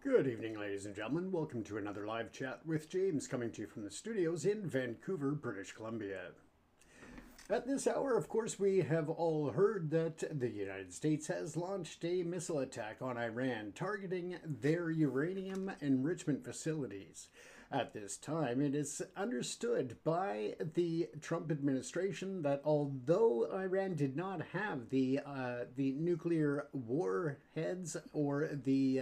Good evening, ladies and gentlemen. Welcome to another live chat with James, coming to you from the studios in Vancouver, British Columbia. At this hour, of course, we have all heard that the United States has launched a missile attack on Iran, targeting their uranium enrichment facilities. At this time, it is understood by the Trump administration that although Iran did not have the nuclear warheads or the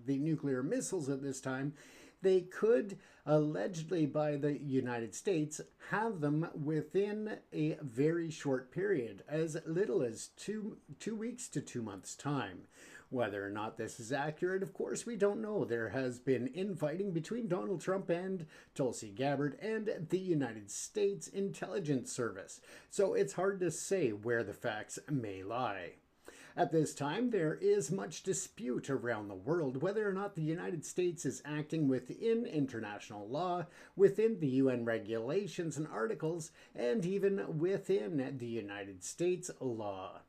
nuclear missiles at this time, they could allegedly by the United States have them within a very short period, as little as two weeks to 2 months time. Whether or not this is accurate, of course, we don't know. There has been infighting between Donald Trump and Tulsi Gabbard and the United States Intelligence Service, so it's hard to say where the facts may lie. At this time, there is much dispute around the world whether or not the United States is acting within international law, within the UN regulations and articles, and even within the United States law.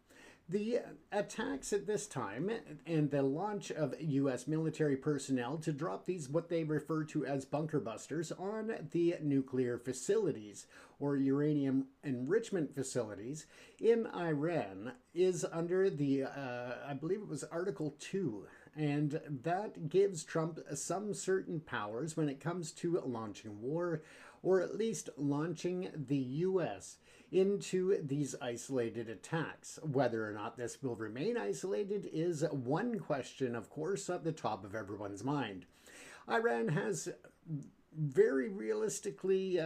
The attacks at this time and the launch of U.S. military personnel to drop these, what they refer to as bunker busters, on the nuclear facilities or uranium enrichment facilities in Iran is under the, I believe it was Article 2. And that gives Trump some certain powers when it comes to launching war, or at least launching the U.S. into these isolated attacks. Whether or not this will remain isolated is one question, of course, at the top of everyone's mind. Iran has very realistically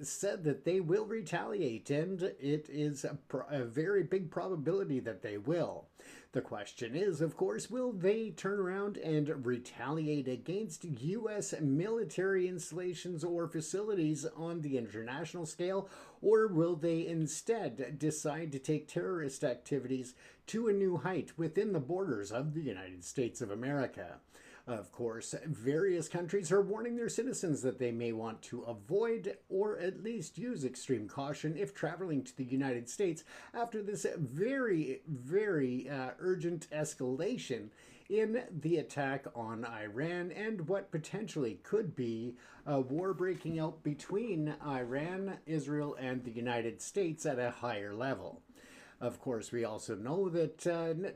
said that they will retaliate, and it is a very big probability that they will. The question is, of course, will they turn around and retaliate against U.S. military installations or facilities on the international scale, or will they instead decide to take terrorist activities to a new height within the borders of the United States of America? Of course, various countries are warning their citizens that they may want to avoid or at least use extreme caution if traveling to the United States after this very, very urgent escalation in the attack on Iran and what potentially could be a war breaking out between Iran, Israel, and the United States at a higher level. Of course, we also know that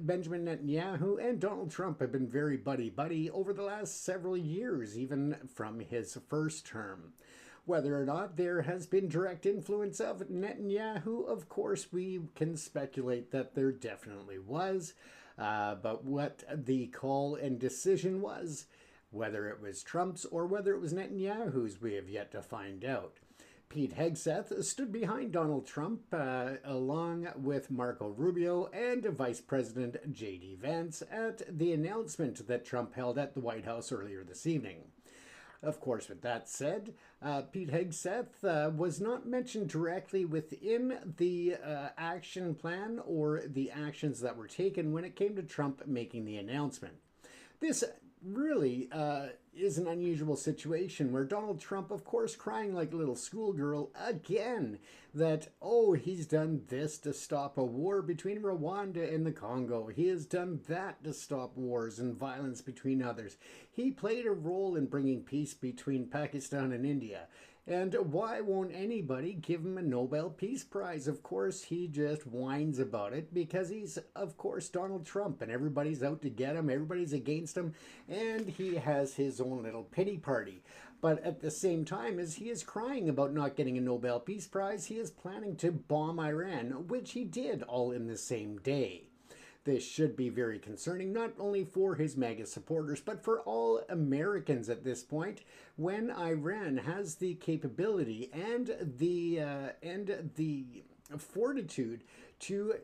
Benjamin Netanyahu and Donald Trump have been very buddy-buddy over the last several years, even from his first term. Whether or not there has been direct influence of Netanyahu, of course, we can speculate that there definitely was. But what the call and decision was, whether it was Trump's or whether it was Netanyahu's, we have yet to find out. Pete Hegseth stood behind Donald Trump along with Marco Rubio and Vice President J.D. Vance at the announcement that Trump held at the White House earlier this evening. Of course, with that said, Pete Hegseth was not mentioned directly within the action plan or the actions that were taken when it came to Trump making the announcement. This really is an unusual situation where Donald Trump, of course, crying like a little schoolgirl again that, oh, he's done this to stop a war between Rwanda and the Congo. He has done that to stop wars and violence between others. He played a role in bringing peace between Pakistan and India. And why won't anybody give him a Nobel Peace Prize? Of course, he just whines about it because he's, of course, Donald Trump and everybody's out to get him. Everybody's against him. And he has his own little pity party. But at the same time, as he is crying about not getting a Nobel Peace Prize, he is planning to bomb Iran, which he did all in the same day. This should be very concerning, not only for his MAGA supporters, but for all Americans at this point, when Iran has the capability and the fortitude to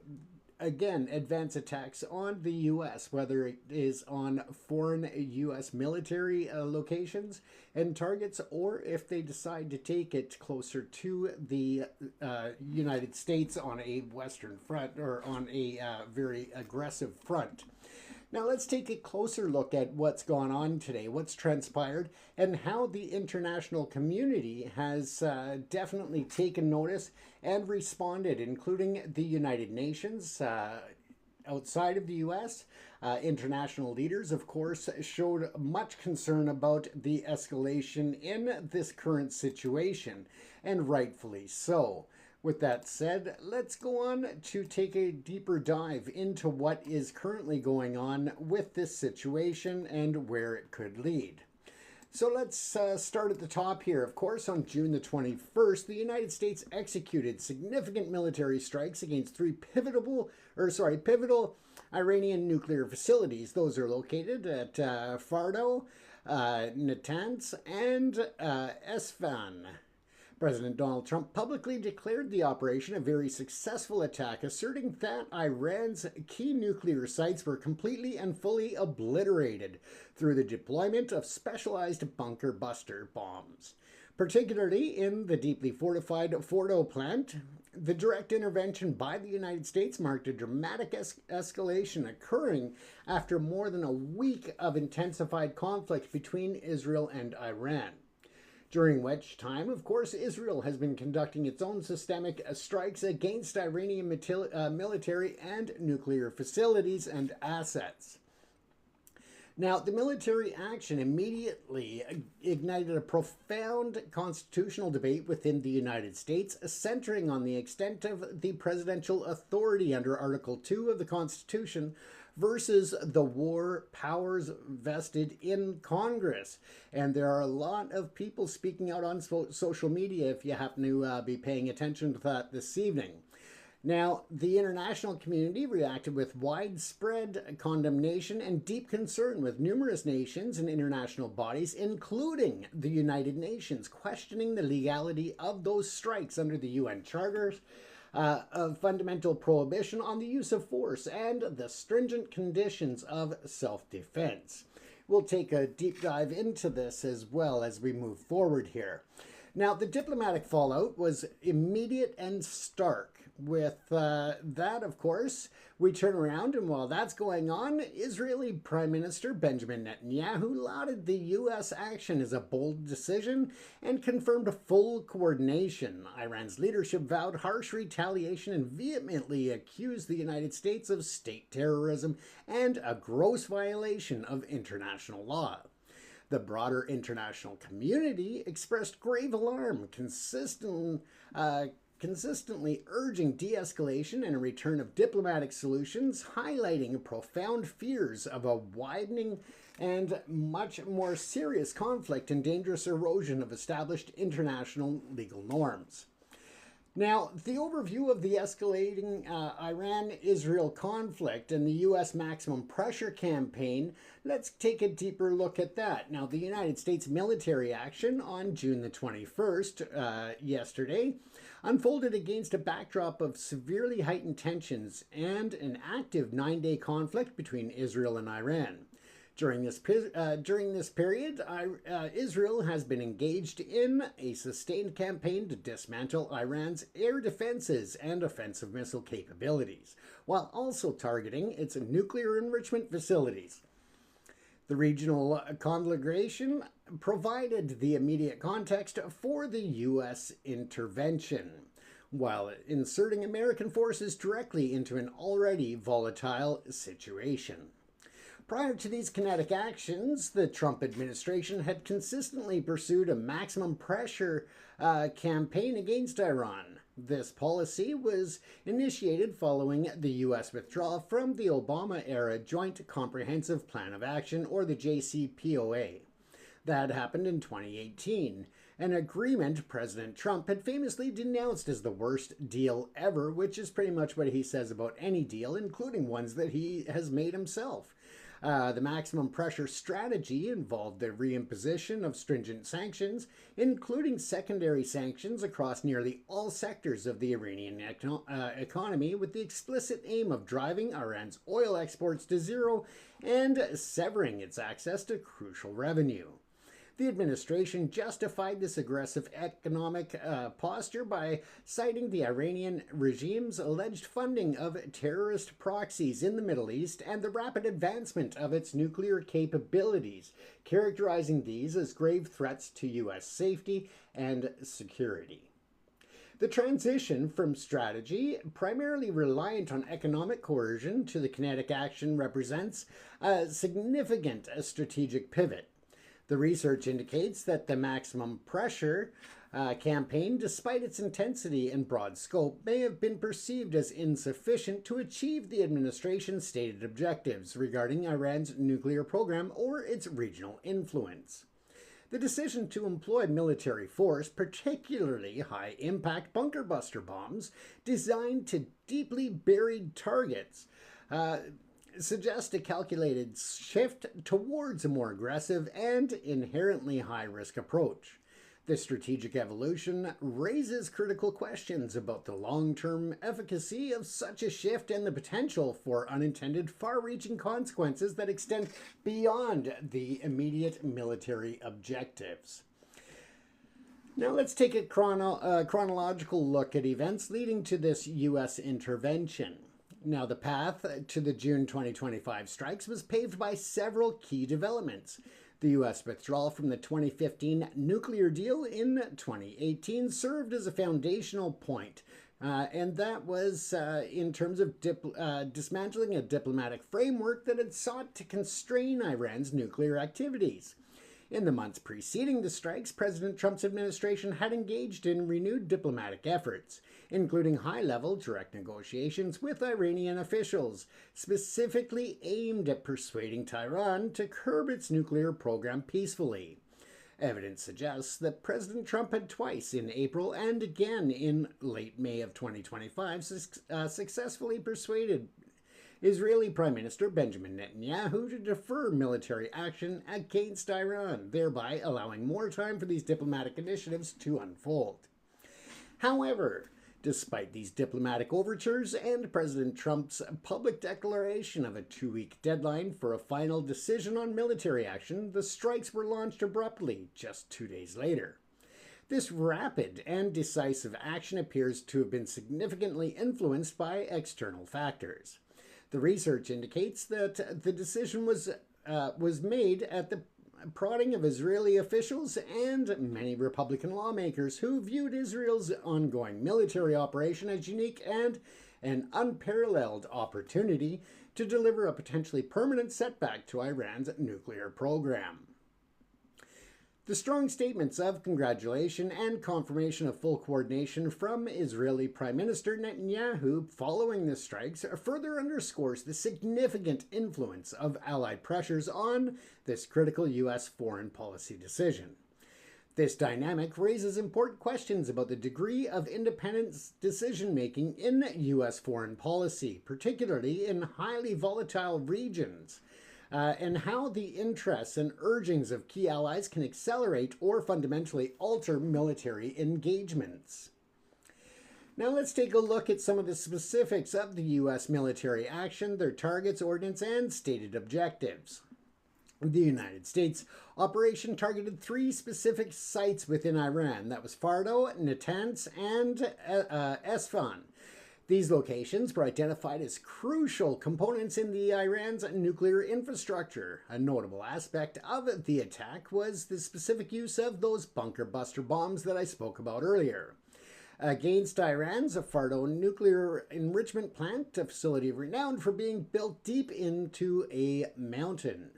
again advance attacks on the U.S., whether it is on foreign U.S. military locations and targets, or if they decide to take it closer to the United States on a Western front or on a very aggressive front. Now let's take a closer look at what's gone on today, what's transpired, and how the international community has definitely taken notice and responded, including the United Nations, outside of the U.S., international leaders, of course, showed much concern about the escalation in this current situation, and rightfully so. With that said, let's go on to take a deeper dive into what is currently going on with this situation and where it could lead. So let's start at the top here. Of course, on June the 21st, the United States executed significant military strikes against three pivotal Iranian nuclear facilities. Those are located at Fordow, Natanz, and Esfahan. President Donald Trump publicly declared the operation a very successful attack, asserting that Iran's key nuclear sites were completely and fully obliterated through the deployment of specialized bunker buster bombs. Particularly in the deeply fortified Fordow plant, the direct intervention by the United States marked a dramatic escalation occurring after more than a week of intensified conflict between Israel and Iran. During which time, of course, Israel has been conducting its own systemic strikes against Iranian military and nuclear facilities and assets. Now, the military action immediately ignited a profound constitutional debate within the United States, centering on the extent of the presidential authority under Article 2 of the Constitution versus the war powers vested in Congress. And there are a lot of people speaking out on social media if you happen to be paying attention to that this evening. Now, the international community reacted with widespread condemnation and deep concern, with numerous nations and international bodies, including the United Nations, questioning the legality of those strikes under the UN Charters, of fundamental prohibition on the use of force, and the stringent conditions of self-defense. We'll take a deep dive into this as well as we move forward here. Now, the diplomatic fallout was immediate and stark. With that, of course, we turn around, and while that's going on, Israeli Prime Minister Benjamin Netanyahu lauded the U.S. action as a bold decision and confirmed full coordination. Iran's leadership vowed harsh retaliation and vehemently accused the United States of state terrorism and a gross violation of international law. The broader international community expressed grave alarm, consistently urging de-escalation and a return of diplomatic solutions, highlighting profound fears of a widening and much more serious conflict and dangerous erosion of established international legal norms. Now, the overview of the escalating Iran-Israel conflict and the U.S. maximum pressure campaign, let's take a deeper look at that. Now, the United States military action on June the 21st, yesterday, unfolded against a backdrop of severely heightened tensions and an active 9-day conflict between Israel and Iran. During this period, Israel has been engaged in a sustained campaign to dismantle Iran's air defenses and offensive missile capabilities, while also targeting its nuclear enrichment facilities. The regional conflagration provided the immediate context for the U.S. intervention, while inserting American forces directly into an already volatile situation. Prior to these kinetic actions, the Trump administration had consistently pursued a maximum pressure campaign against Iran. This policy was initiated following the U.S. withdrawal from the Obama-era Joint Comprehensive Plan of Action, or the JCPOA. That happened in 2018, an agreement President Trump had famously denounced as the worst deal ever, which is pretty much what he says about any deal, including ones that he has made himself. The maximum pressure strategy involved the reimposition of stringent sanctions, including secondary sanctions across nearly all sectors of the Iranian economy, with the explicit aim of driving Iran's oil exports to zero and severing its access to crucial revenue. The administration justified this aggressive economic posture by citing the Iranian regime's alleged funding of terrorist proxies in the Middle East and the rapid advancement of its nuclear capabilities, characterizing these as grave threats to U.S. safety and security. The transition from strategy, primarily reliant on economic coercion, to the kinetic action represents a significant strategic pivot. The research indicates that the maximum pressure campaign, despite its intensity and broad scope, may have been perceived as insufficient to achieve the administration's stated objectives regarding Iran's nuclear program or its regional influence. The decision to employ military force, particularly high-impact bunker buster bombs designed to deeply buried targets, suggests a calculated shift towards a more aggressive and inherently high-risk approach. This strategic evolution raises critical questions about the long-term efficacy of such a shift and the potential for unintended far-reaching consequences that extend beyond the immediate military objectives. Now let's take a chronological look at events leading to this U.S. intervention. Now, the path to the June 2025 strikes was paved by several key developments. The U.S. withdrawal from the 2015 nuclear deal in 2018 served as a foundational point, and that was in terms of dismantling a diplomatic framework that had sought to constrain Iran's nuclear activities. In the months preceding the strikes, President Trump's administration had engaged in renewed diplomatic efforts, including high-level direct negotiations with Iranian officials, specifically aimed at persuading Tehran to curb its nuclear program peacefully. Evidence suggests that President Trump had twice, in April and again in late May of 2025, successfully persuaded Israeli Prime Minister Benjamin Netanyahu to defer military action against Iran, thereby allowing more time for these diplomatic initiatives to unfold. However, despite these diplomatic overtures and President Trump's public declaration of a 2-week deadline for a final decision on military action, the strikes were launched abruptly just 2 days later. This rapid and decisive action appears to have been significantly influenced by external factors. The research indicates that the decision was made at the prodding of Israeli officials and many Republican lawmakers who viewed Israel's ongoing military operation as unique and an unparalleled opportunity to deliver a potentially permanent setback to Iran's nuclear program. The strong statements of congratulation and confirmation of full coordination from Israeli Prime Minister Netanyahu following the strikes further underscores the significant influence of Allied pressures on this critical U.S. foreign policy decision. This dynamic raises important questions about the degree of independent decision-making in U.S. foreign policy, particularly in highly volatile regions. And how the interests and urgings of key allies can accelerate or fundamentally alter military engagements. Now let's take a look at some of the specifics of the U.S. military action, their targets, ordnance, and stated objectives. The United States operation targeted 3 specific sites within Iran. That was Fordow, Natanz, and Esfahan. These locations were identified as crucial components in Iran's nuclear infrastructure. A notable aspect of the attack was the specific use of those bunker buster bombs that I spoke about earlier. Against Iran's Fordow nuclear enrichment plant, a facility renowned for being built deep into a mountain.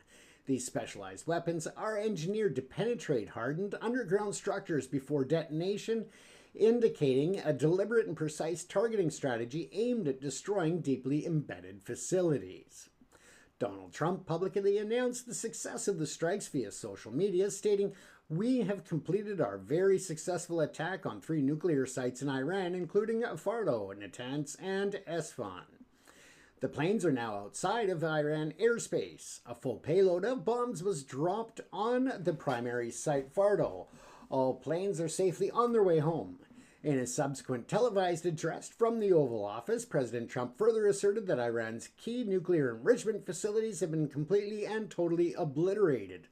These specialized weapons are engineered to penetrate hardened underground structures before detonation, indicating a deliberate and precise targeting strategy aimed at destroying deeply embedded facilities. Donald Trump publicly announced the success of the strikes via social media, stating, "We have completed our very successful attack on 3 nuclear sites in Iran, including Fordow, Natanz, and Esfahan. The planes are now outside of Iran airspace. A full payload of bombs was dropped on the primary site, Fordow. All planes are safely on their way home." In a subsequent televised address from the Oval Office, President Trump further asserted that Iran's key nuclear enrichment facilities have been completely and totally obliterated.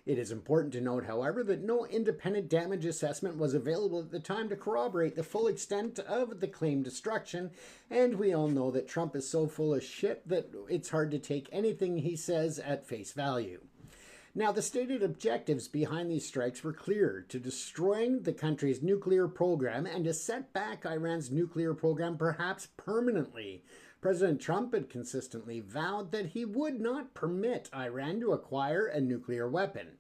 It is important to note, however, that no independent damage assessment was available at the time to corroborate the full extent of the claimed destruction, and we all know that Trump is so full of shit that it's hard to take anything he says at face value. Now, the stated objectives behind these strikes were clear: to destroying the country's nuclear program and to set back Iran's nuclear program perhaps permanently. President Trump had consistently vowed that he would not permit Iran to acquire a nuclear weapon.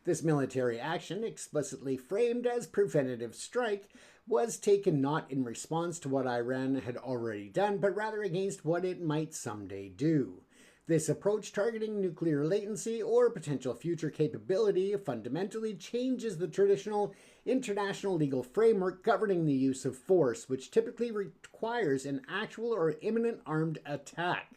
This military action, explicitly framed as preventative strike, was taken not in response to what Iran had already done, but rather against what it might someday do. This approach, targeting nuclear latency or potential future capability, fundamentally changes the traditional international legal framework governing the use of force, which typically requires an actual or imminent armed attack.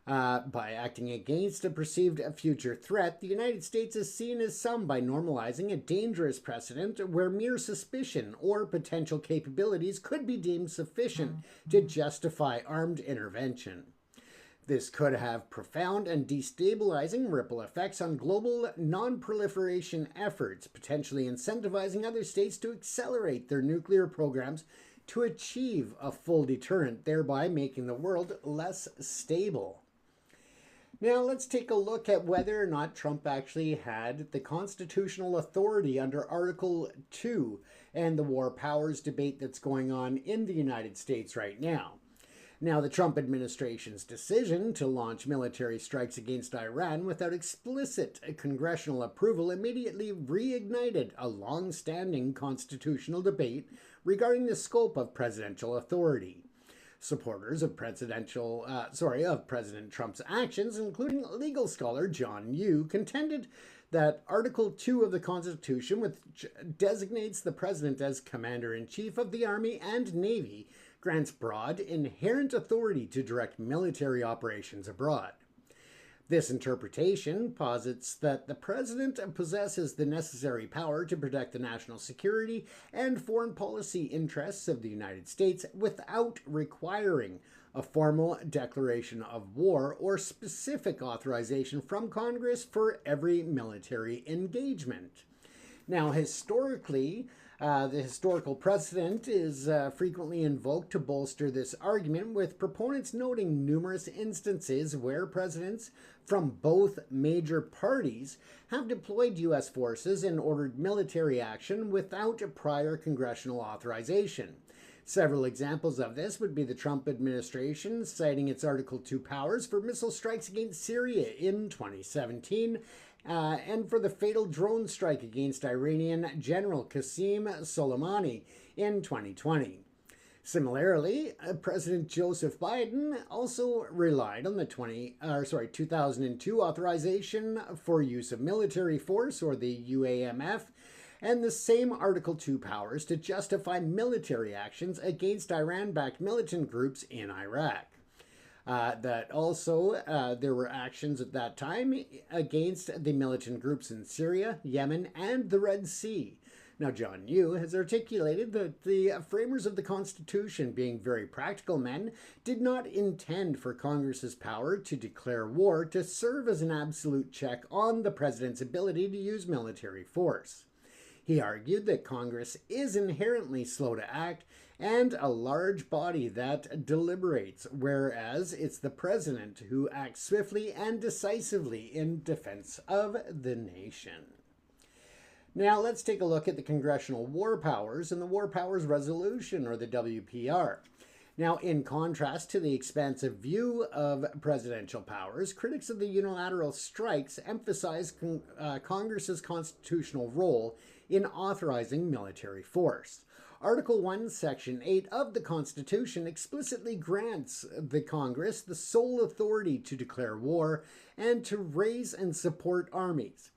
By acting against a perceived future threat, the United States is seen as some by normalizing a dangerous precedent where mere suspicion or potential capabilities could be deemed sufficient to justify armed intervention. This could have profound and destabilizing ripple effects on global non-proliferation efforts, potentially incentivizing other states to accelerate their nuclear programs to achieve a full deterrent, thereby making the world less stable. Now let's take a look at whether or not Trump actually had the constitutional authority under Article 2 and the war powers debate that's going on in the United States right now. Now, the Trump administration's decision to launch military strikes against Iran without explicit congressional approval immediately reignited a long-standing constitutional debate regarding the scope of presidential authority. Supporters of President Trump's actions, including legal scholar John Yoo, contended that Article 2 of the Constitution, which designates the president as commander-in-chief of the Army and Navy, grants broad, inherent authority to direct military operations abroad. This interpretation posits that the president possesses the necessary power to protect the national security and foreign policy interests of the United States without requiring a formal declaration of war or specific authorization from Congress for every military engagement. Now, historically, the historical precedent is frequently invoked to bolster this argument, with proponents noting numerous instances where presidents from both major parties have deployed U.S. forces and ordered military action without prior congressional authorization. Several examples of this would be the Trump administration citing its Article 2 powers for missile strikes against Syria in 2017, and for the fatal drone strike against Iranian General Qasem Soleimani in 2020. Similarly, President Joseph Biden also relied on the 2002 authorization for use of military force, or the UAMF, and the same Article 2 powers to justify military actions against Iran-backed militant groups in Iraq. There were actions at that time against the militant groups in Syria, Yemen, and the Red Sea. Now, John Yoo has articulated that the framers of the Constitution, being very practical men, did not intend for Congress's power to declare war to serve as an absolute check on the president's ability to use military force. He argued that Congress is inherently slow to act and a large body that deliberates, whereas it's the president who acts swiftly and decisively in defense of the nation. Now let's take a look at the Congressional War Powers and the War Powers Resolution, or the WPR. Now, in contrast to the expansive view of presidential powers, critics of the unilateral strikes emphasize Congress's constitutional role in authorizing military force. Article 1, Section 8 of the Constitution explicitly grants the Congress the sole authority to declare war and to raise and support armies.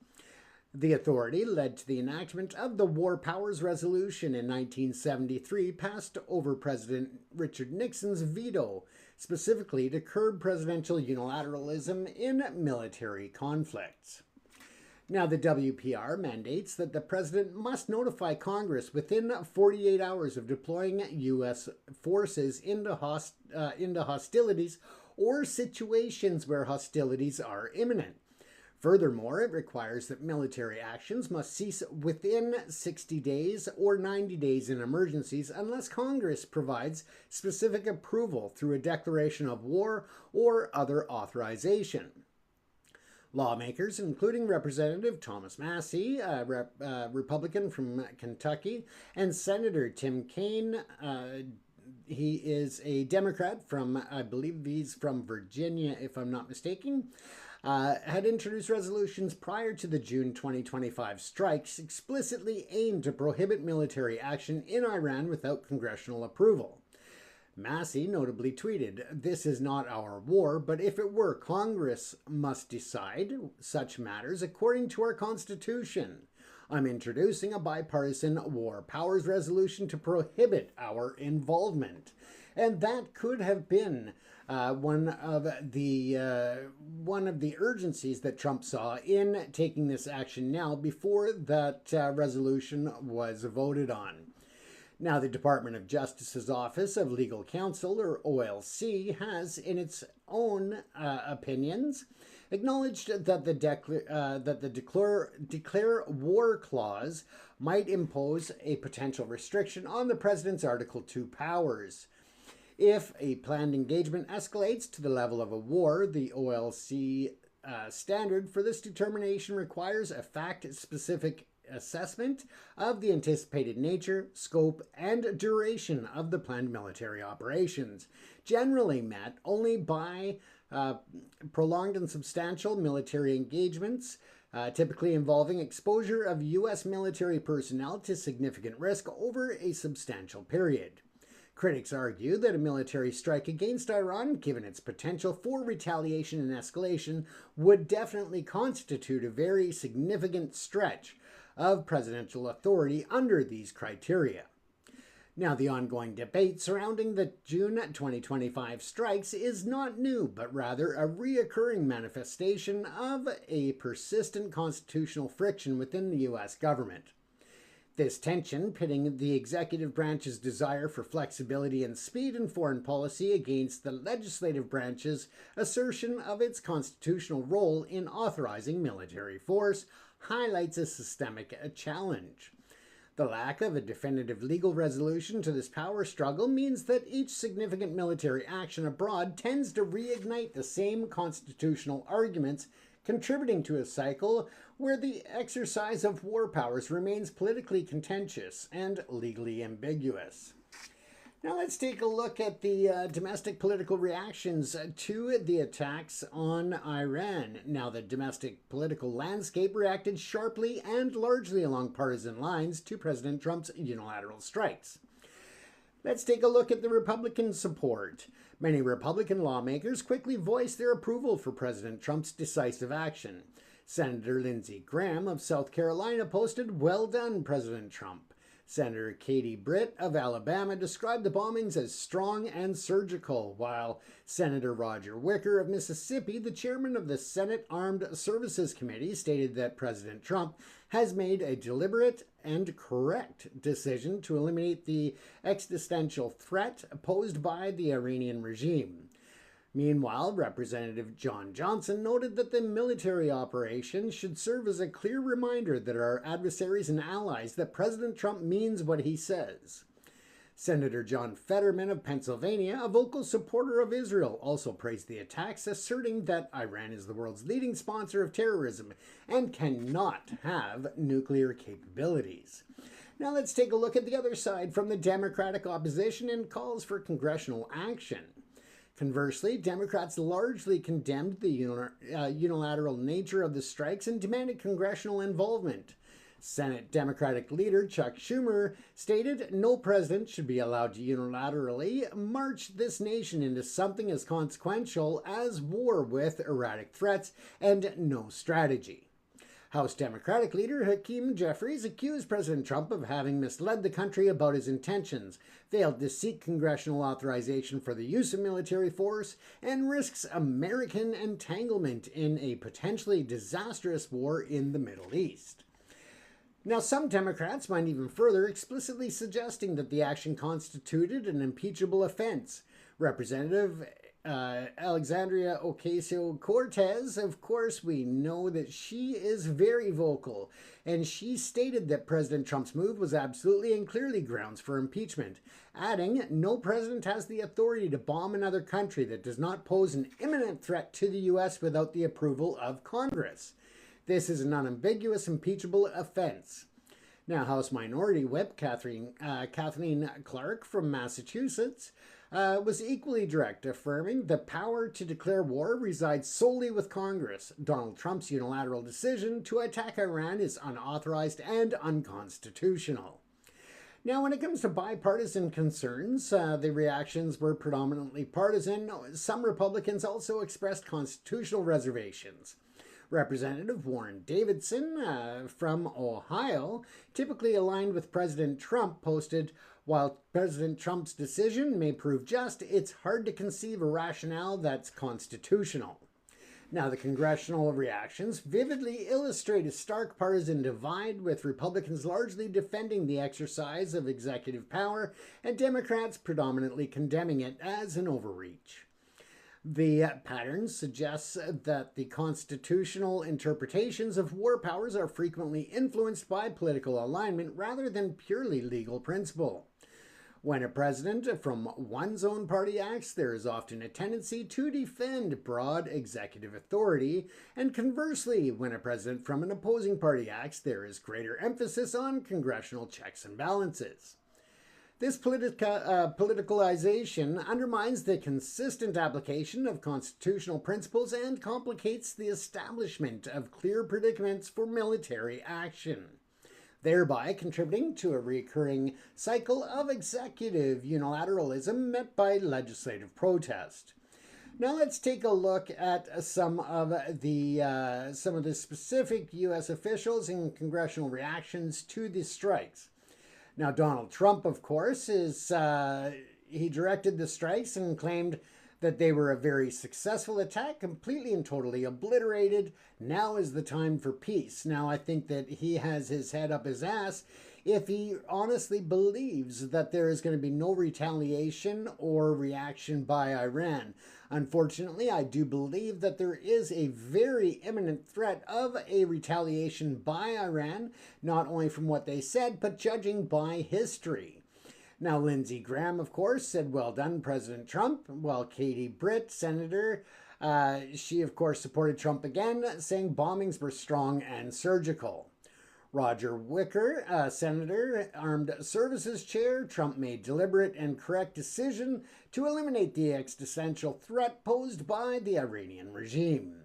The authority led to the enactment of the War Powers Resolution in 1973, passed over President Richard Nixon's veto, specifically to curb presidential unilateralism in military conflicts. Now, the WPR mandates that the president must notify Congress within 48 hours of deploying U.S. forces into hostilities or situations where hostilities are imminent. Furthermore, it requires that military actions must cease within 60 days or 90 days in emergencies unless Congress provides specific approval through a declaration of war or other authorization. Lawmakers, including Representative Thomas Massey, a Republican from Kentucky, and Senator Tim Kaine, he is a Democrat from, I believe he's from Virginia, if I'm not mistaken, had introduced resolutions prior to the June 2025 strikes explicitly aimed to prohibit military action in Iran without congressional approval. Massey notably tweeted, "This is not our war, but if it were, Congress must decide such matters according to our Constitution. I'm introducing a bipartisan war powers resolution to prohibit our involvement." And that could have been one of the urgencies that Trump saw in taking this action now before that resolution was voted on. Now, the Department of Justice's Office of Legal Counsel, or OLC, has, in its own opinions, acknowledged that the declare war clause might impose a potential restriction on the president's Article 2 powers. If a planned engagement escalates to the level of a war, the OLC standard for this determination requires a fact-specific assessment of the anticipated nature, scope, and duration of the planned military operations, generally met only by prolonged and substantial military engagements, typically involving exposure of U.S. military personnel to significant risk over a substantial period. Critics argue that a military strike against Iran, given its potential for retaliation and escalation, would definitely constitute a very significant stretch of presidential authority under these criteria. Now, the ongoing debate surrounding the June 2025 strikes is not new, but rather a reoccurring manifestation of a persistent constitutional friction within the U.S. government. This tension, pitting the executive branch's desire for flexibility and speed in foreign policy against the legislative branch's assertion of its constitutional role in authorizing military force, highlights a systemic challenge. The lack of a definitive legal resolution to this power struggle means that each significant military action abroad tends to reignite the same constitutional arguments, contributing to a cycle where the exercise of war powers remains politically contentious and legally ambiguous. Now let's take a look at the domestic political reactions to the attacks on Iran. Now, the domestic political landscape reacted sharply and largely along partisan lines to President Trump's unilateral strikes. Let's take a look at the Republican support. Many Republican lawmakers quickly voiced their approval for President Trump's decisive action. Senator Lindsey Graham of South Carolina posted, "Well done, President Trump." Senator Katie Britt of Alabama described the bombings as strong and surgical, while Senator Roger Wicker of Mississippi, the chairman of the Senate Armed Services Committee, stated that President Trump has made a deliberate and correct decision to eliminate the existential threat posed by the Iranian regime. Meanwhile, Representative John Johnson noted that the military operation should serve as a clear reminder that our adversaries and allies that President Trump means what he says. Senator John Fetterman of Pennsylvania, a vocal supporter of Israel, also praised the attacks, asserting that Iran is the world's leading sponsor of terrorism and cannot have nuclear capabilities. Now let's take a look at the other side from the Democratic opposition and calls for congressional action. Conversely, Democrats largely condemned the unilateral nature of the strikes and demanded congressional involvement. Senate Democratic leader Chuck Schumer stated no president should be allowed to unilaterally march this nation into something as consequential as war with erratic threats and no strategy. House Democratic leader Hakeem Jeffries accused President Trump of having misled the country about his intentions, failed to seek congressional authorization for the use of military force, and risks American entanglement in a potentially disastrous war in the Middle East. Now, some Democrats went even further, explicitly suggesting that the action constituted an impeachable offense. Representative Alexandria Ocasio-Cortez, of course, we know that she is very vocal, and she stated that President Trump's move was absolutely and clearly grounds for impeachment, adding, "No president has the authority to bomb another country that does not pose an imminent threat to the U.S. without the approval of Congress. This is an unambiguous, impeachable offense." Now, House Minority Whip Kathleen Clark from Massachusetts was equally direct, affirming the power to declare war resides solely with Congress. Donald Trump's unilateral decision to attack Iran is unauthorized and unconstitutional. Now, when it comes to bipartisan concerns, the reactions were predominantly partisan. Some Republicans also expressed constitutional reservations. Representative Warren Davidson from Ohio, typically aligned with President Trump, posted, "While President Trump's decision may prove just, it's hard to conceive a rationale that's constitutional." Now, the congressional reactions vividly illustrate a stark partisan divide, with Republicans largely defending the exercise of executive power and Democrats predominantly condemning it as an overreach. The pattern suggests that the constitutional interpretations of war powers are frequently influenced by political alignment rather than purely legal principle. When a president from one's own party acts, there is often a tendency to defend broad executive authority, and conversely, when a president from an opposing party acts, there is greater emphasis on congressional checks and balances. This politicalization undermines the consistent application of constitutional principles and complicates the establishment of clear predicaments for military action, thereby contributing to a recurring cycle of executive unilateralism met by legislative protest. Now let's take a look at some of the specific U.S. officials and congressional reactions to the strikes. Now, Donald Trump, of course, he directed the strikes and claimed that they were a very successful attack, completely and totally obliterated. Now is the time for peace. Now, I think that he has his head up his ass if he honestly believes that there is going to be no retaliation or reaction by Iran. Unfortunately, I do believe that there is a very imminent threat of a retaliation by Iran, not only from what they said, but judging by history. Now, Lindsey Graham, of course, said, "Well done, President Trump," while Katie Britt, Senator, she, of course, supported Trump again, saying bombings were strong and surgical. Roger Wicker, Senator, Armed Services Chair, Trump made deliberate and correct decision to eliminate the existential threat posed by the Iranian regime.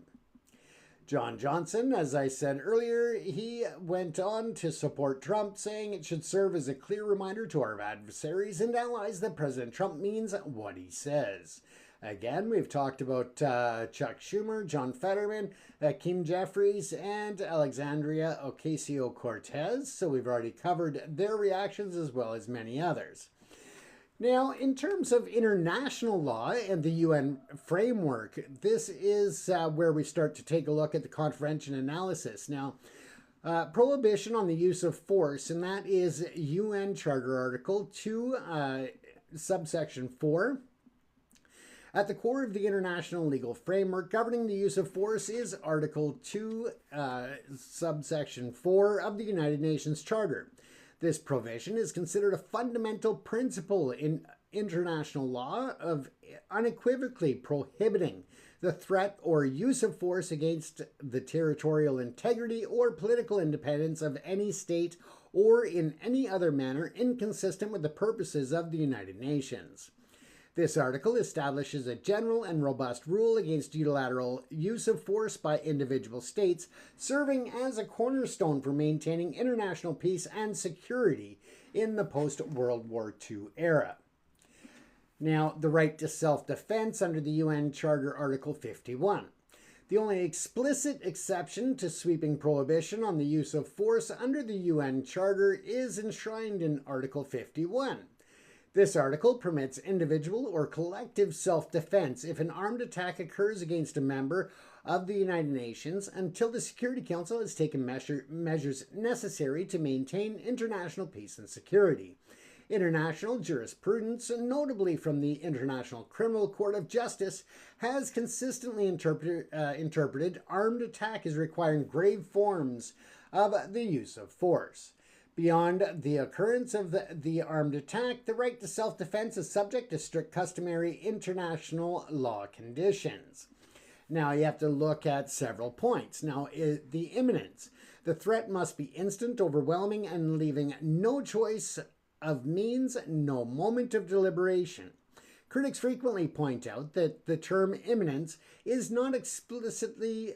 John Johnson, as I said earlier, he went on to support Trump, saying it should serve as a clear reminder to our adversaries and allies that President Trump means what he says. Again, we've talked about Chuck Schumer, John Fetterman, Hakeem Jeffries, and Alexandria Ocasio-Cortez. So we've already covered their reactions as well as many others. Now, in terms of international law and the UN framework, this is where we start to take a look at the contravention analysis. Now, prohibition on the use of force, and that is UN Charter Article 2, subsection 4. At the core of the international legal framework governing the use of force is Article 2, subsection 4 of the United Nations Charter. This provision is considered a fundamental principle in international law of unequivocally prohibiting the threat or use of force against the territorial integrity or political independence of any state or in any other manner inconsistent with the purposes of the United Nations. This article establishes a general and robust rule against unilateral use of force by individual states, serving as a cornerstone for maintaining international peace and security in the post-World War II era. Now, the right to self-defense under the UN Charter Article 51. The only explicit exception to sweeping prohibition on the use of force under the UN Charter is enshrined in Article 51. This article permits individual or collective self-defense if an armed attack occurs against a member of the United Nations until the Security Council has taken measures necessary to maintain international peace and security. International jurisprudence, notably from the International Criminal Court of Justice, has consistently interpreted armed attack as requiring grave forms of the use of force. Beyond the occurrence of the armed attack, the right to self-defense is subject to strict customary international law conditions. Now, you have to look at several points. Now, the imminence. The threat must be instant, overwhelming, and leaving no choice of means, no moment of deliberation. Critics frequently point out that the term imminence is not explicitly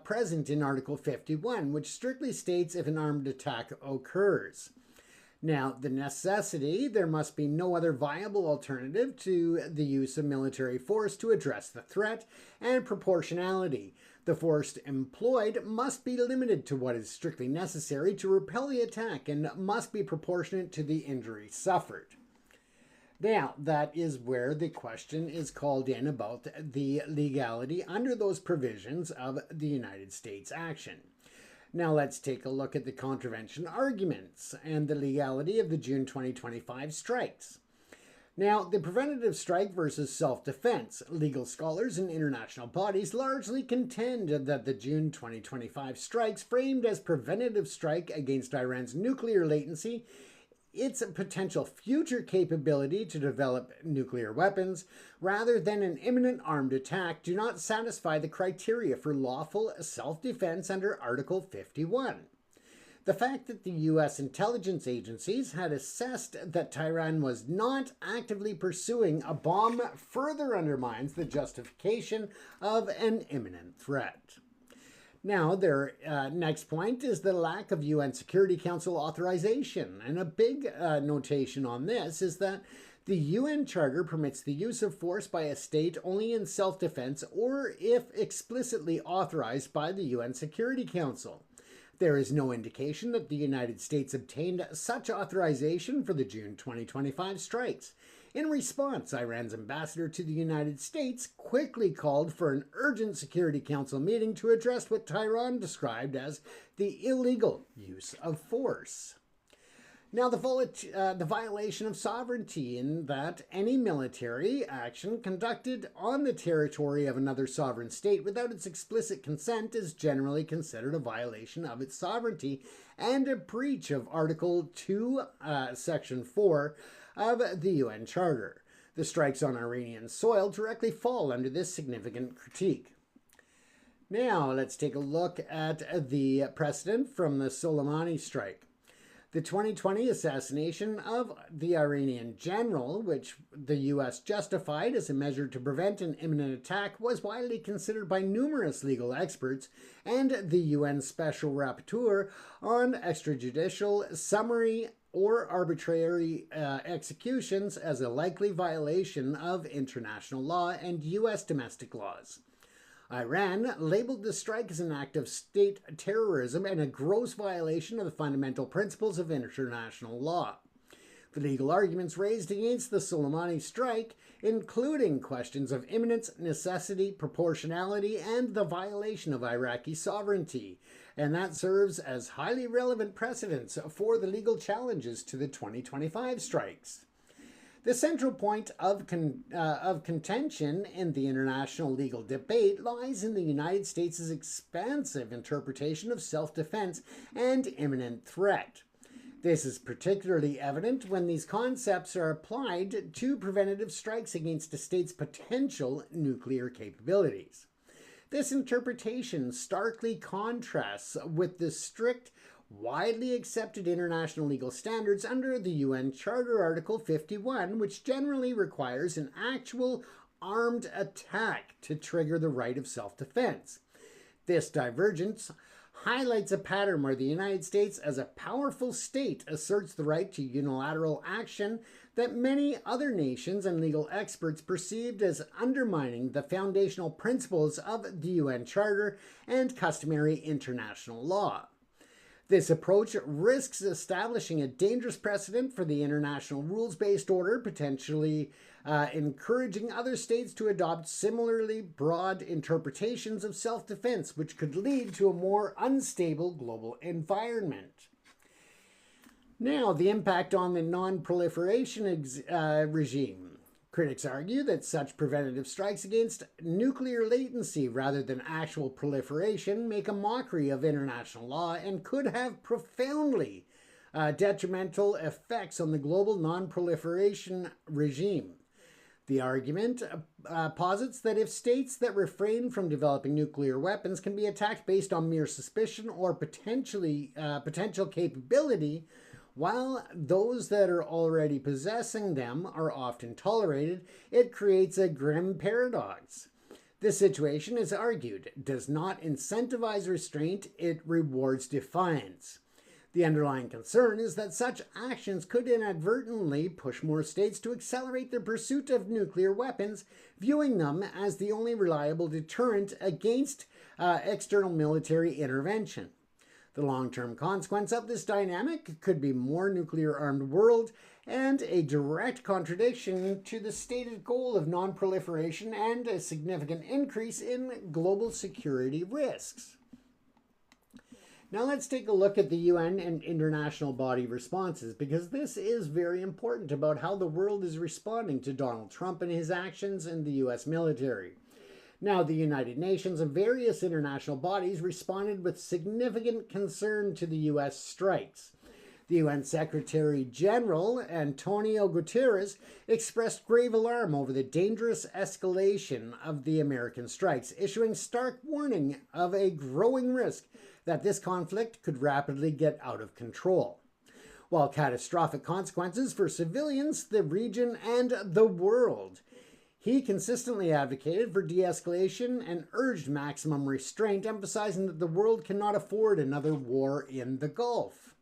present in Article 51, which strictly states if an armed attack occurs. Now, the necessity, there must be no other viable alternative to the use of military force to address the threat, and proportionality. The force employed must be limited to what is strictly necessary to repel the attack and must be proportionate to the injury suffered. Now, that is where the question is called in about the legality under those provisions of the United States action. Now, let's take a look at the contravention arguments and the legality of the June 2025 strikes. Now, the preventative strike versus self-defense. Legal scholars and international bodies largely contend that the June 2025 strikes, framed as preventative strike against Iran's nuclear latency, its potential future capability to develop nuclear weapons, rather than an imminent armed attack, do not satisfy the criteria for lawful self-defense under Article 51. The fact that the U.S. intelligence agencies had assessed that Tehran was not actively pursuing a bomb further undermines the justification of an imminent threat. Now, their next point is the lack of UN Security Council authorization. And a big notation on this is that the UN Charter permits the use of force by a state only in self-defense or if explicitly authorized by the UN Security Council. There is no indication that the United States obtained such authorization for the June 2025 strikes. In response, Iran's ambassador to the United States quickly called for an urgent Security Council meeting to address what Tehran described as the illegal use of force. Now, the violation of sovereignty in that any military action conducted on the territory of another sovereign state without its explicit consent is generally considered a violation of its sovereignty and a breach of Article 2, Section 4 of the UN Charter. The strikes on Iranian soil directly fall under this significant critique. Now, let's take a look at the precedent from the Soleimani strike. The 2020 assassination of the Iranian general, which the U.S. justified as a measure to prevent an imminent attack, was widely considered by numerous legal experts and the UN Special Rapporteur on extrajudicial, summary, or arbitrary executions as a likely violation of international law and U.S. domestic laws. Iran labeled the strike as an act of state terrorism and a gross violation of the fundamental principles of international law. The legal arguments raised against the Soleimani strike, including questions of imminence, necessity, proportionality, and the violation of Iraqi sovereignty, and that serves as highly relevant precedents for the legal challenges to the 2025 strikes. The central point of contention in the international legal debate lies in the United States' expansive interpretation of self-defense and imminent threat. This is particularly evident when these concepts are applied to preventative strikes against a state's potential nuclear capabilities. This interpretation starkly contrasts with the strict, widely accepted international legal standards under the UN Charter Article 51, which generally requires an actual armed attack to trigger the right of self-defense. This divergence highlights a pattern where the United States, as a powerful state, asserts the right to unilateral action that many other nations and legal experts perceived as undermining the foundational principles of the UN Charter and customary international law. This approach risks establishing a dangerous precedent for the international rules-based order, potentially encouraging other states to adopt similarly broad interpretations of self-defense, which could lead to a more unstable global environment. Now, the impact on the non-proliferation regime. Critics argue that such preventative strikes against nuclear latency rather than actual proliferation make a mockery of international law and could have profoundly detrimental effects on the global non-proliferation regime. The argument posits that if states that refrain from developing nuclear weapons can be attacked based on mere suspicion or potential capability, while those that are already possessing them are often tolerated, it creates a grim paradox. This situation, is argued, does not incentivize restraint, it rewards defiance. The underlying concern is that such actions could inadvertently push more states to accelerate their pursuit of nuclear weapons, viewing them as the only reliable deterrent against external military intervention. The long-term consequence of this dynamic could be more nuclear-armed world and a direct contradiction to the stated goal of non-proliferation and a significant increase in global security risks. Now let's take a look at the UN and international body responses, because this is very important about how the world is responding to Donald Trump and his actions in the US military. Now, the United Nations and various international bodies responded with significant concern to the U.S. strikes. The UN Secretary General, Antonio Guterres, expressed grave alarm over the dangerous escalation of the American strikes, issuing stark warning of a growing risk that this conflict could rapidly get out of control. While catastrophic consequences for civilians, the region, and the world, he consistently advocated for de-escalation and urged maximum restraint, emphasizing that the world cannot afford another war in the Gulf.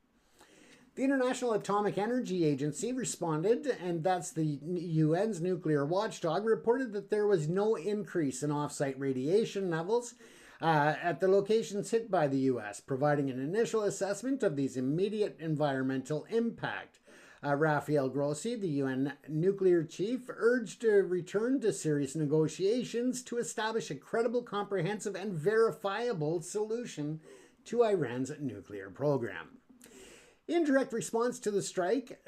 The International Atomic Energy Agency responded, and that's the UN's nuclear watchdog, reported that there was no increase in off-site radiation levels at the locations hit by the U.S., providing an initial assessment of these immediate environmental impact. Rafael Grossi, the UN nuclear chief, urged a return to serious negotiations to establish a credible, comprehensive, and verifiable solution to Iran's nuclear program. In direct response to the strike,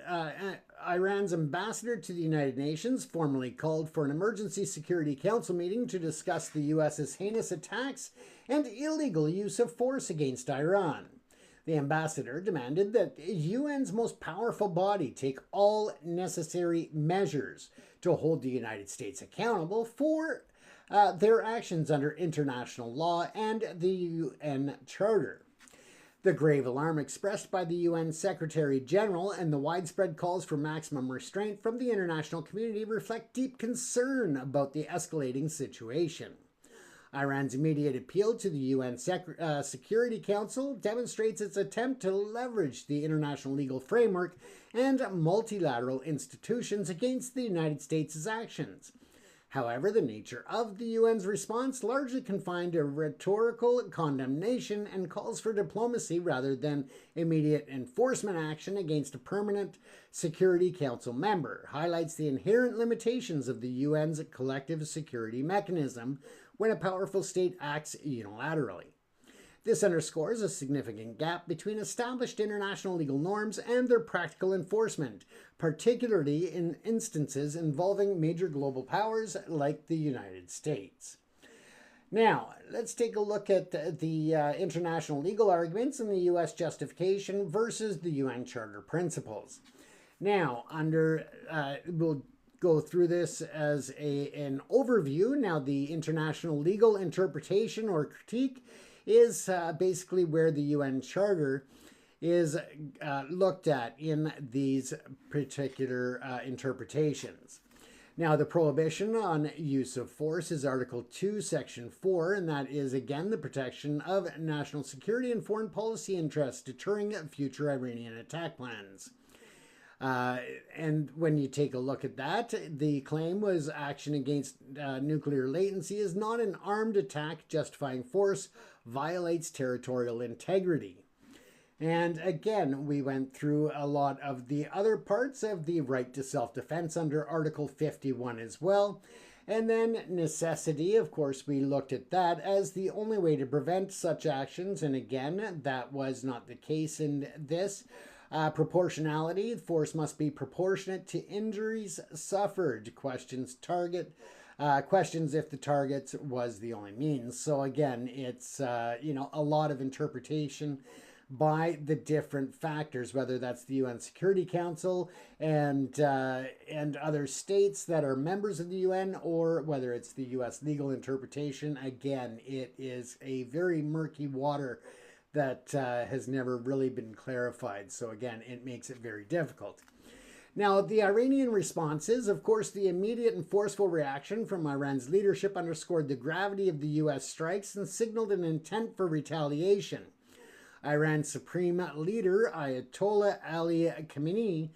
Iran's ambassador to the United Nations formally called for an emergency Security Council meeting to discuss the U.S.'s heinous attacks and illegal use of force against Iran. The ambassador demanded that the UN's most powerful body take all necessary measures to hold the United States accountable for their actions under international law and the UN Charter. The grave alarm expressed by the UN Secretary General and the widespread calls for maximum restraint from the international community reflect deep concern about the escalating situation. Iran's immediate appeal to the UN Security Council demonstrates its attempt to leverage the international legal framework and multilateral institutions against the United States' actions. However, the nature of the UN's response largely confined to rhetorical condemnation and calls for diplomacy rather than immediate enforcement action against a permanent Security Council member, highlights the inherent limitations of the UN's collective security mechanism when a powerful state acts unilaterally. This underscores a significant gap between established international legal norms and their practical enforcement, particularly in instances involving major global powers like the United States. Now, let's take a look at the international legal arguments and the U.S. justification versus the UN Charter principles. Now, we'll go through this as an overview. Now, the international legal interpretation or critique is basically where the UN Charter is looked at in these particular interpretations. Now, the prohibition on use of force is Article 2, Section 4, and that is, again, the protection of national security and foreign policy interests, deterring future Iranian attack plans. And when you take a look at that, the claim was action against nuclear latency is not an armed attack justifying force, violates territorial integrity. And again, we went through a lot of the other parts of the right to self-defense under Article 51 as well. And then necessity, of course, we looked at that as the only way to prevent such actions. And again, that was not the case in this. Proportionality, force must be proportionate to injuries suffered. Questions if the target was the only means. So again, it's a lot of interpretation by the different factors, whether that's the UN Security Council and other states that are members of the UN, or whether it's the US legal interpretation. Again, it is a very murky water that has never really been clarified. So again, it makes it very difficult. Now, the Iranian responses, of course, the immediate and forceful reaction from Iran's leadership underscored the gravity of the U.S. strikes and signaled an intent for retaliation. Iran's supreme leader, Ayatollah Ali Khamenei,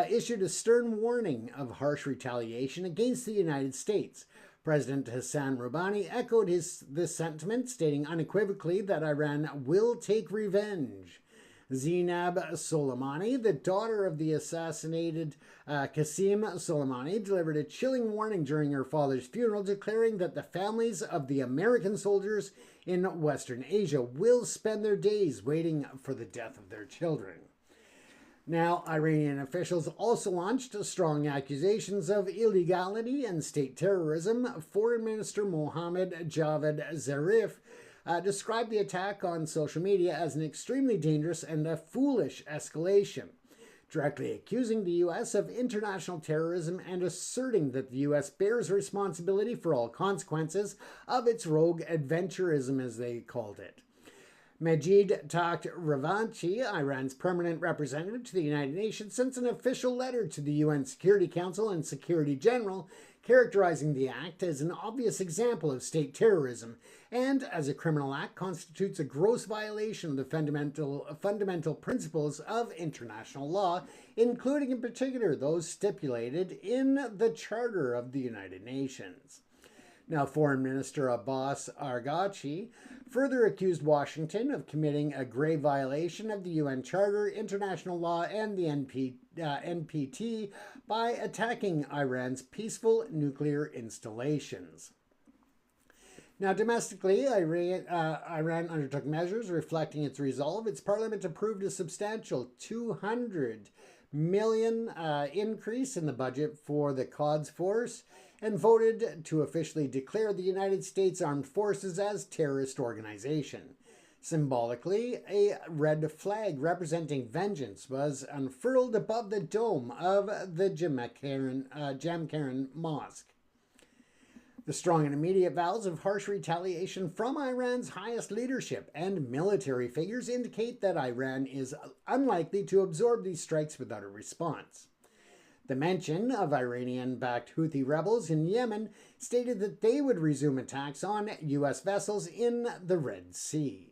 issued a stern warning of harsh retaliation against the United States. President Hassan Rouhani echoed this sentiment, stating unequivocally that Iran will take revenge. Zainab Soleimani, the daughter of the assassinated Qasem Soleimani, delivered a chilling warning during her father's funeral, declaring that the families of the American soldiers in Western Asia will spend their days waiting for the death of their children. Now, Iranian officials also launched strong accusations of illegality and state terrorism. Foreign Minister Mohammad Javad Zarif described the attack on social media as an extremely dangerous and a foolish escalation, directly accusing the U.S. of international terrorism and asserting that the U.S. bears responsibility for all consequences of its rogue adventurism, as they called it. Majid Takht Ravanchi, Iran's permanent representative to the United Nations, sent an official letter to the UN Security Council and Secretary General characterizing the act as an obvious example of state terrorism and, as a criminal act, constitutes a gross violation of the fundamental principles of international law, including in particular those stipulated in the Charter of the United Nations. Now, Foreign Minister Abbas Araghchi further accused Washington of committing a grave violation of the UN Charter, international law, and the NPT by attacking Iran's peaceful nuclear installations. Now, domestically, Iran undertook measures reflecting its resolve. Its parliament approved a substantial $200 million increase in the budget for the Quds Force and voted to officially declare the United States Armed Forces as a terrorist organization. Symbolically, a red flag representing vengeance was unfurled above the dome of the Jamkaren Mosque. The strong and immediate vows of harsh retaliation from Iran's highest leadership and military figures indicate that Iran is unlikely to absorb these strikes without a response. The mention of Iranian-backed Houthi rebels in Yemen stated that they would resume attacks on U.S. vessels in the Red Sea.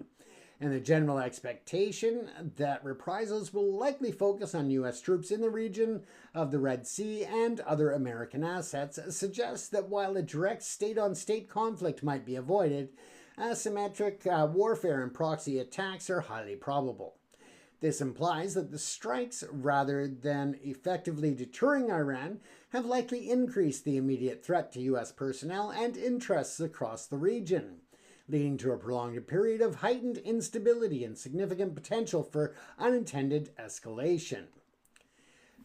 And the general expectation that reprisals will likely focus on U.S. troops in the region of the Red Sea and other American assets suggests that while a direct state-on-state conflict might be avoided, asymmetric warfare and proxy attacks are highly probable. This implies that the strikes, rather than effectively deterring Iran, have likely increased the immediate threat to U.S. personnel and interests across the region, leading to a prolonged period of heightened instability and significant potential for unintended escalation.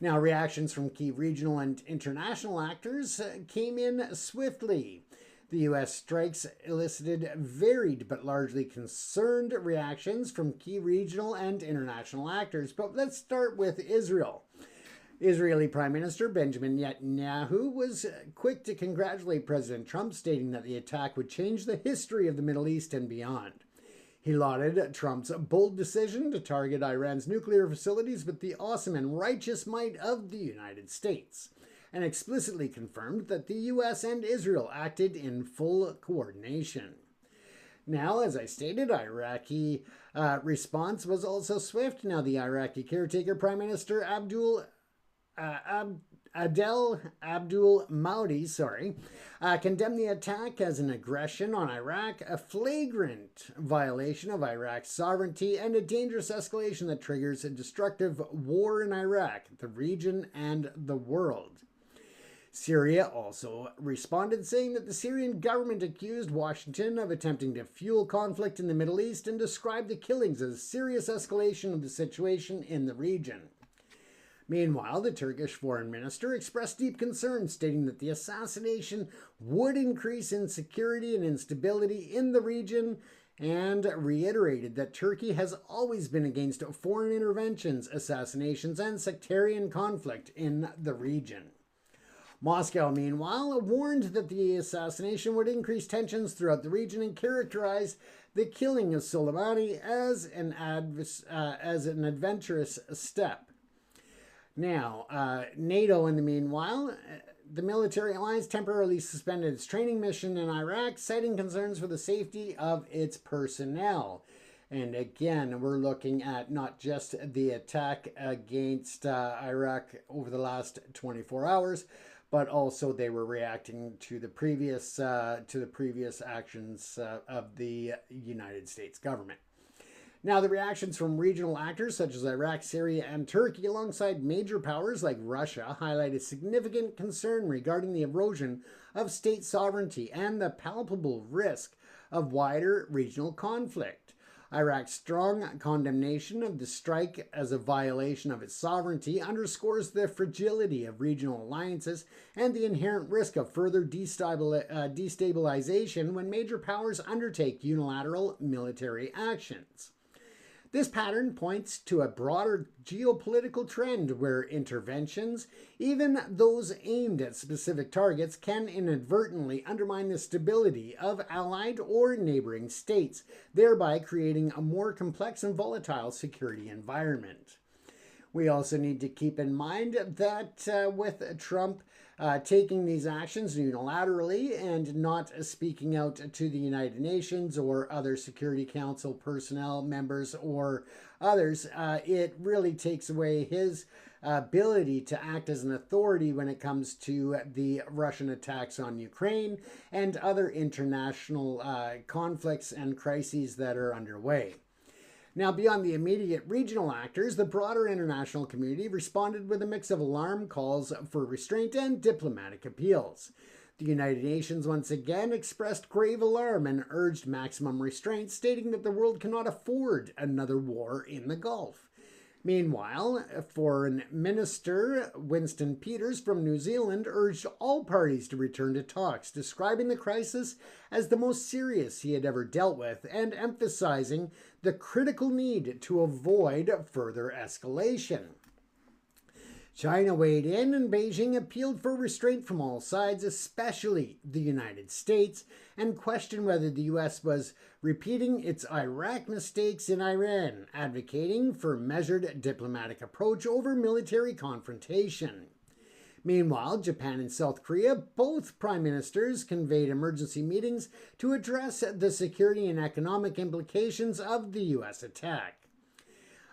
Now, reactions from key regional and international actors came in swiftly. The U.S. strikes elicited varied but largely concerned reactions from key regional and international actors. But let's start with Israel. Israeli Prime Minister Benjamin Netanyahu was quick to congratulate President Trump, stating that the attack would change the history of the Middle East and beyond. He lauded Trump's bold decision to target Iran's nuclear facilities with the awesome and righteous might of the United States, and explicitly confirmed that the U.S. and Israel acted in full coordination. Now, as I stated, Iraqi response was also swift. Now, the Iraqi caretaker Prime Minister Adel Abdul Mahdi, condemned the attack as an aggression on Iraq, a flagrant violation of Iraq's sovereignty, and a dangerous escalation that triggers a destructive war in Iraq, the region, and the world. Syria also responded, saying that the Syrian government accused Washington of attempting to fuel conflict in the Middle East and described the killings as a serious escalation of the situation in the region. Meanwhile, the Turkish foreign minister expressed deep concern, stating that the assassination would increase insecurity and instability in the region, and reiterated that Turkey has always been against foreign interventions, assassinations, and sectarian conflict in the region. Moscow, meanwhile, warned that the assassination would increase tensions throughout the region and characterized the killing of Soleimani as an adventurous step. Now, NATO, in the meanwhile, the military alliance temporarily suspended its training mission in Iraq, citing concerns for the safety of its personnel. And again, we're looking at not just the attack against Iraq over the last 24 hours, but also they were reacting to the previous actions of the United States government. Now, the reactions from regional actors such as Iraq, Syria, and Turkey, alongside major powers like Russia, highlighted significant concern regarding the erosion of state sovereignty and the palpable risk of wider regional conflict. Iraq's strong condemnation of the strike as a violation of its sovereignty underscores the fragility of regional alliances and the inherent risk of further destabilization when major powers undertake unilateral military actions. This pattern points to a broader geopolitical trend where interventions, even those aimed at specific targets, can inadvertently undermine the stability of allied or neighboring states, thereby creating a more complex and volatile security environment. We also need to keep in mind that with Trump taking these actions unilaterally and not speaking out to the United Nations or other Security Council personnel members or others, it really takes away his ability to act as an authority when it comes to the Russian attacks on Ukraine and other international conflicts and crises that are underway. Now, beyond the immediate regional actors, the broader international community responded with a mix of alarm calls for restraint and diplomatic appeals. The United Nations once again expressed grave alarm and urged maximum restraint, stating that the world cannot afford another war in the Gulf. Meanwhile, Foreign Minister Winston Peters from New Zealand urged all parties to return to talks, describing the crisis as the most serious he had ever dealt with and emphasizing the critical need to avoid further escalation. China weighed in, and Beijing appealed for restraint from all sides, especially the United States, and questioned whether the U.S. was repeating its Iraq mistakes in Iran, advocating for a measured diplomatic approach over military confrontation. Meanwhile, Japan and South Korea, both prime ministers, convened emergency meetings to address the security and economic implications of the U.S. attack.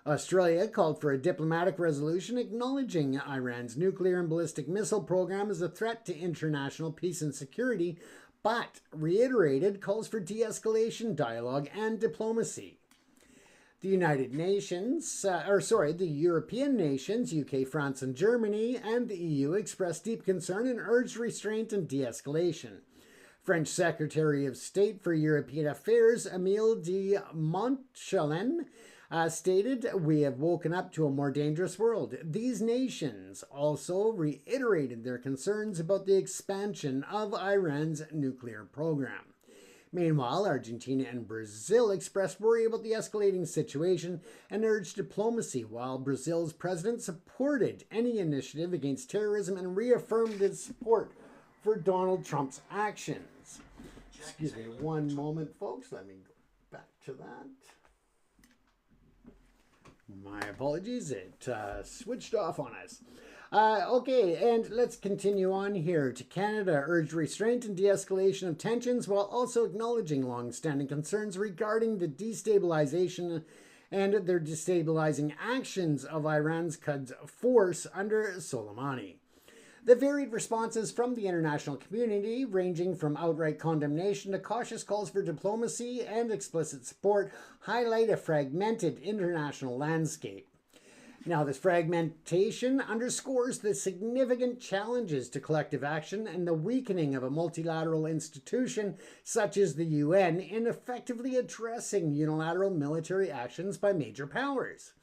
Australia called for a diplomatic resolution acknowledging Iran's nuclear and ballistic missile program as a threat to international peace and security, but reiterated calls for de-escalation, dialogue, and diplomacy. The the European nations, UK, France, and Germany, and the EU expressed deep concern and urged restraint and de-escalation. French Secretary of State for European Affairs, Émile de Montchalin, stated, "We have woken up to a more dangerous world." These nations also reiterated their concerns about the expansion of Iran's nuclear program. Meanwhile, Argentina and Brazil expressed worry about the escalating situation and urged diplomacy, while Brazil's president supported any initiative against terrorism and reaffirmed its support for Donald Trump's actions. Excuse me one moment, folks. Let me go back to that. My apologies, it switched off on us. Okay, and let's continue on here. To Canada urged restraint and de-escalation of tensions while also acknowledging long-standing concerns regarding the destabilization and their destabilizing actions of Iran's Quds force under Soleimani. The varied responses from the international community, ranging from outright condemnation to cautious calls for diplomacy and explicit support, highlight a fragmented international landscape. Now, this fragmentation underscores the significant challenges to collective action and the weakening of a multilateral institution such as the UN in effectively addressing unilateral military actions by major powers.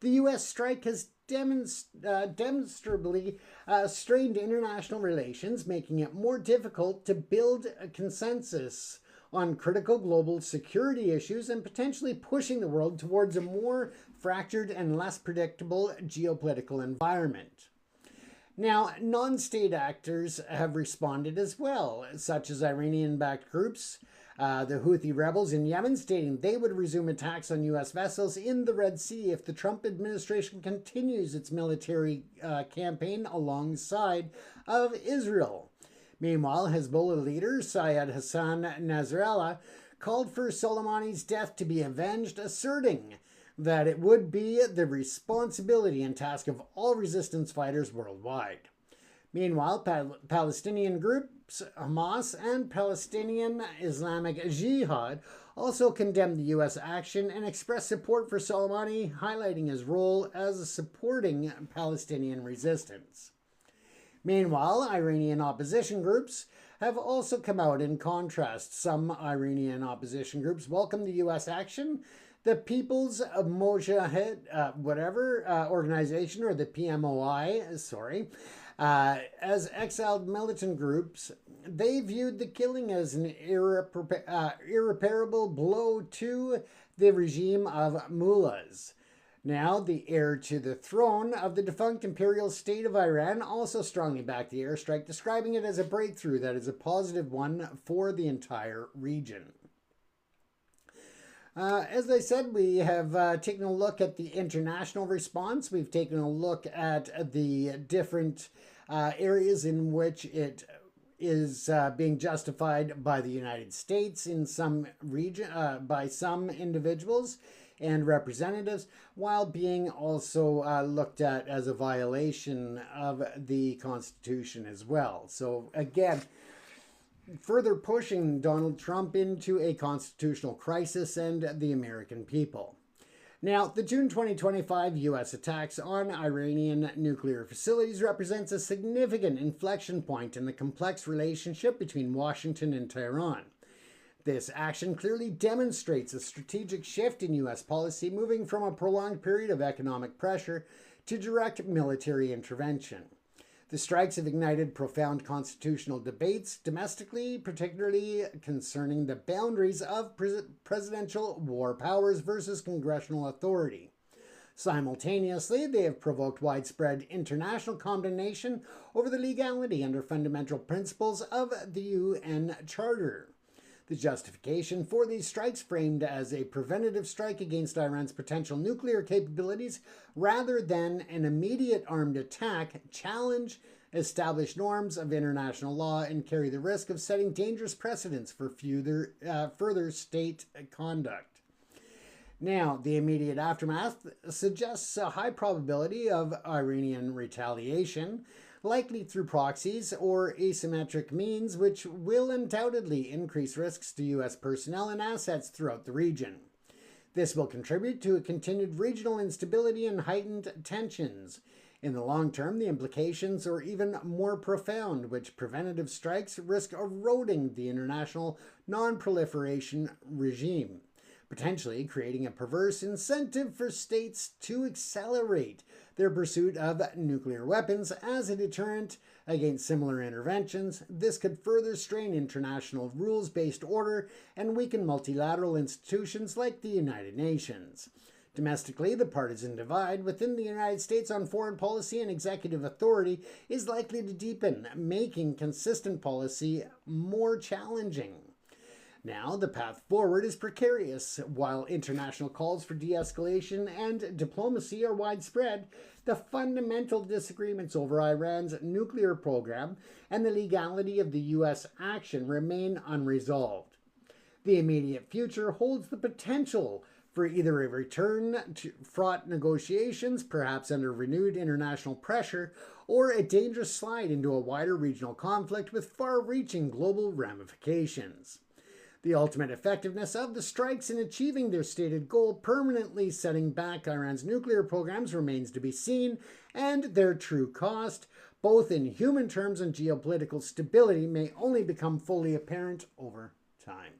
The U.S. strike has demonstrably strained international relations, making it more difficult to build a consensus on critical global security issues and potentially pushing the world towards a more fractured and less predictable geopolitical environment. Now, non-state actors have responded as well, such as Iranian-backed groups, the Houthi rebels in Yemen, stating they would resume attacks on U.S. vessels in the Red Sea if the Trump administration continues its military campaign alongside of Israel. Meanwhile, Hezbollah leader Syed Hassan Nasrallah called for Soleimani's death to be avenged, asserting that it would be the responsibility and task of all resistance fighters worldwide. Meanwhile, Palestinian groups Hamas and Palestinian Islamic Jihad also condemned the U.S. action and expressed support for Soleimani, highlighting his role as supporting Palestinian resistance. Meanwhile, Iranian opposition groups have also come out in contrast. Some Iranian opposition groups welcome the U.S. action. The People's Mojahid, organization, or the PMOI, as exiled militant groups, they viewed the killing as an irreparable blow to the regime of mullahs. Now, the heir to the throne of the defunct imperial state of Iran also strongly backed the airstrike, describing it as a breakthrough that is a positive one for the entire region. As I said, we have taken a look at the international response. We've taken a look at the different areas in which it is being justified by the United States in some region, by some individuals and representatives, while being also looked at as a violation of the Constitution as well. So again, further pushing Donald Trump into a constitutional crisis and the American people. Now, the June 2025 U.S. attacks on Iranian nuclear facilities represents a significant inflection point in the complex relationship between Washington and Tehran. This action clearly demonstrates a strategic shift in U.S. policy, moving from a prolonged period of economic pressure to direct military intervention. The strikes have ignited profound constitutional debates domestically, particularly concerning the boundaries of presidential war powers versus congressional authority. Simultaneously, they have provoked widespread international condemnation over the legality under fundamental principles of the UN Charter. The justification for these strikes, framed as a preventative strike against Iran's potential nuclear capabilities rather than an immediate armed attack, challenge established norms of international law and carry the risk of setting dangerous precedents for further state conduct. Now, the immediate aftermath suggests a high probability of Iranian retaliation, likely through proxies or asymmetric means, which will undoubtedly increase risks to U.S. personnel and assets throughout the region. This will contribute to a continued regional instability and heightened tensions. In the long term, the implications are even more profound, which preventative strikes risk eroding the international non-proliferation regime, potentially creating a perverse incentive for states to accelerate their pursuit of nuclear weapons as a deterrent against similar interventions. This could further strain international rules-based order and weaken multilateral institutions like the United Nations. Domestically, the partisan divide within the United States on foreign policy and executive authority is likely to deepen, making consistent policy more challenging. Now, the path forward is precarious. While international calls for de-escalation and diplomacy are widespread, the fundamental disagreements over Iran's nuclear program and the legality of the U.S. action remain unresolved. The immediate future holds the potential for either a return to fraught negotiations, perhaps under renewed international pressure, or a dangerous slide into a wider regional conflict with far-reaching global ramifications. The ultimate effectiveness of the strikes in achieving their stated goal, permanently setting back Iran's nuclear programs, remains to be seen, and their true cost, both in human terms and geopolitical stability, may only become fully apparent over time.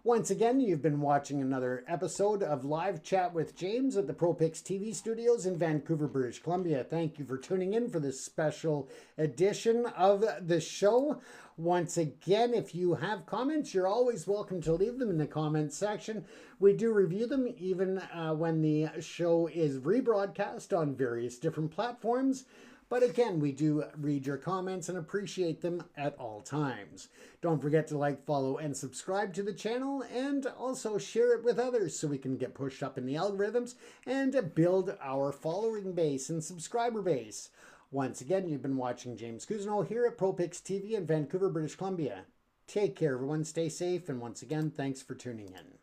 Once again, you've been watching another episode of Live Chat with James at the ProPix TV studios in Vancouver, British Columbia. Thank you for tuning in for this special edition of the show. Once again, if you have comments, you're always welcome to leave them in the comments section. We do review them even when the show is rebroadcast on various different platforms. But again, we do read your comments and appreciate them at all times. Don't forget to like, follow, and subscribe to the channel, and also share it with others so we can get pushed up in the algorithms and build our following base and subscriber base. Once again, you've been watching James Cousineau here at ProPix TV in Vancouver, British Columbia. Take care, everyone. Stay safe, and once again, thanks for tuning in.